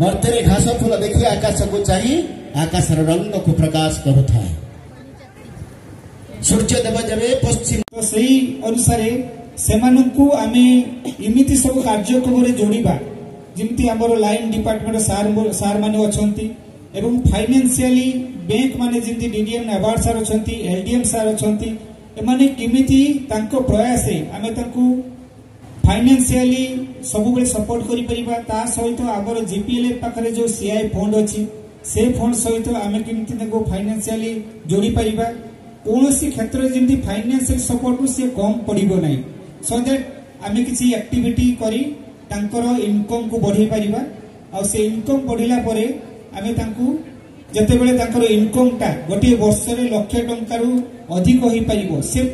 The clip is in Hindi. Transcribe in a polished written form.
मर्त्य घास फूल देखी आकाश को चाही आकाश रंग को प्रकाश करुथा सूर्य देव जब पश्चिम तो सही अनुसार से इमिति सब कार्यक्रम जोड़ा जमी आम लाइन डिपार्टमेंट सार माने अच्छी एवं फाइनेंशियली बैंक माने जमी डीडीएम नाबार्ड सार अच्छा एलडीएम सार अच्छा एमाने किमिति तांको प्रयास आमे तांको फाइनेंशियली सब बेले सपोर्ट करि परिबा ता सहित आमर जीपीएल पाखरे जो सीआई फंड अछि से फंड सहित आमे किमिति तांको फाइनेंशियली जोड़ी परिबा कोनोसी क्षेत्र जमी फाइनेंशियल सपोर्ट से कम पड़िबो नै सो दैट आमे किछि एक्टिविटी करी तांकर इनकम को बढ़ी परिबा आ से इनकम बढ़िला परे आमे तांको जते बेले तांकर इनकम टा गोटे वर्ष रे लाख टंका रु अधिक होई परिबो से